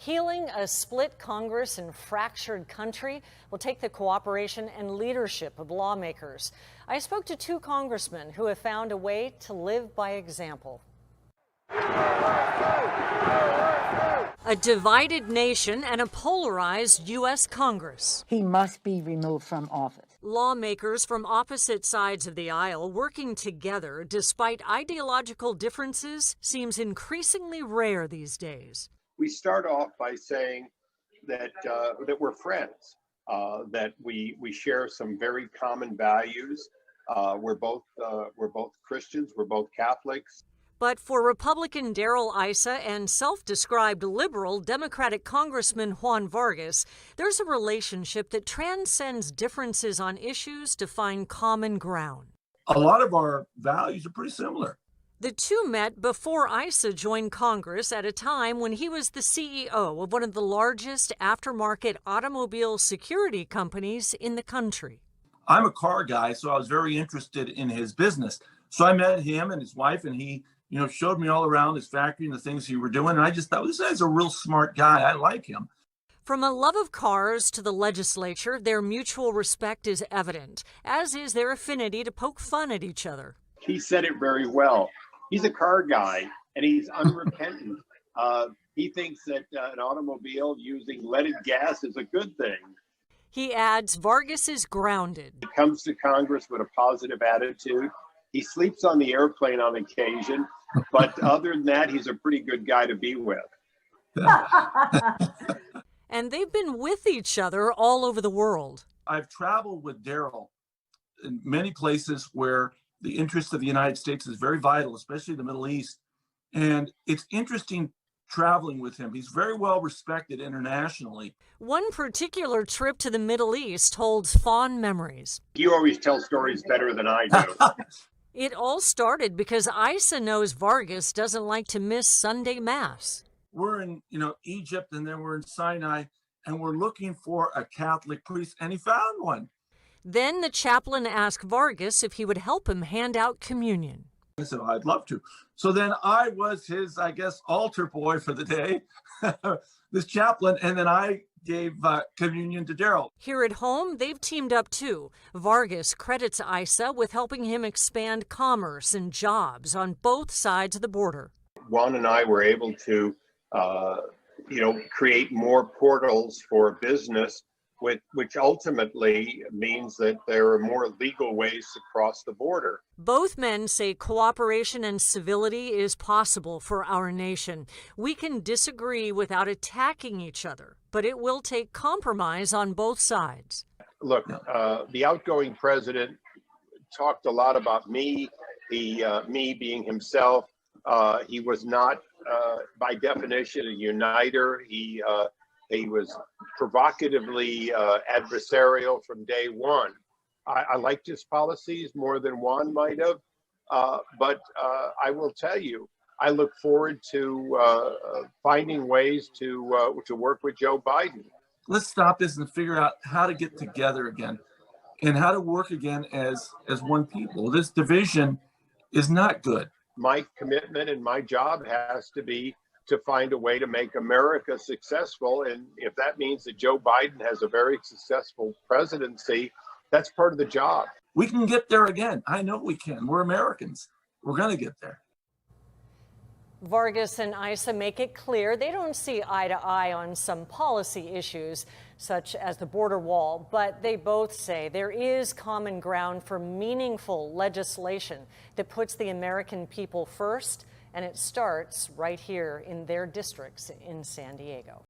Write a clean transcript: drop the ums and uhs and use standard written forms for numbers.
Healing a split Congress and fractured country will take the cooperation and leadership of lawmakers. I spoke to two congressmen who have found a way to live by example. A divided nation and a polarized U.S. Congress. He must be removed from office. Lawmakers from opposite sides of the aisle working together despite ideological differences seems increasingly rare these days. We start off by saying that we're friends, that we share some very common values. We're both Christians. We're both Catholics. But for Republican Issa and self-described liberal Democratic Congressman Juan Vargas, there's a relationship that transcends differences on issues to find common ground. A lot of our values are pretty similar. The two met before Issa joined Congress at a time when he was the CEO of one of the largest aftermarket automobile security companies in the country. I'm a car guy, so I was very interested in his business. So I met him and his wife, and he showed me all around his factory and the things he were doing. And I just thought, this guy's a real smart guy. I like him. From a love of cars to the legislature, their mutual respect is evident, as is their affinity to poke fun at each other. He said it very well. He's a car guy, and he's unrepentant. He thinks that an automobile using leaded gas is a good thing. He adds Vargas is grounded. He comes to Congress with a positive attitude. He sleeps on the airplane on occasion, but other than that, he's a pretty good guy to be with. And they've been with each other all over the world. I've traveled with Daryl in many places where the interest of the United States is very vital, especially the Middle East. And it's interesting traveling with him. He's very well respected internationally. One particular trip to the Middle East holds fond memories. You always tell stories better than I do. It all started because Issa knows Vargas doesn't like to miss Sunday Mass. We're in, Egypt, and then we're in Sinai, and we're looking for a Catholic priest, and he found one. Then the chaplain asked Vargas if he would help him hand out communion. I said, I'd love to. So then I was his, altar boy for the day, this chaplain, and then I gave communion to Daryl. Here at home, they've teamed up too. Vargas credits Issa with helping him expand commerce and jobs on both sides of the border. Juan and I were able to, create more portals for business, which ultimately means that there are more legal ways to cross the border. Both men say cooperation and civility is possible for our nation. We can disagree without attacking each other, but it will take compromise on both sides. Look, the outgoing president talked a lot about me, me being himself. He was not, by definition, a uniter. He was provocatively adversarial from day one. I liked his policies more than Juan might have, but I will tell you, I look forward to finding ways to work with Joe Biden. Let's stop this and figure out how to get together again and how to work again as one people. This division is not good. My commitment and my job has to be to find a way to make America successful. And if that means that Joe Biden has a very successful presidency, that's part of the job. We can get there again. I know we can. We're Americans. We're going to get there. Vargas and Issa make it clear they don't see eye to eye on some policy issues, such as the border wall, but they both say there is common ground for meaningful legislation that puts the American people first, and it starts right here in their districts in San Diego.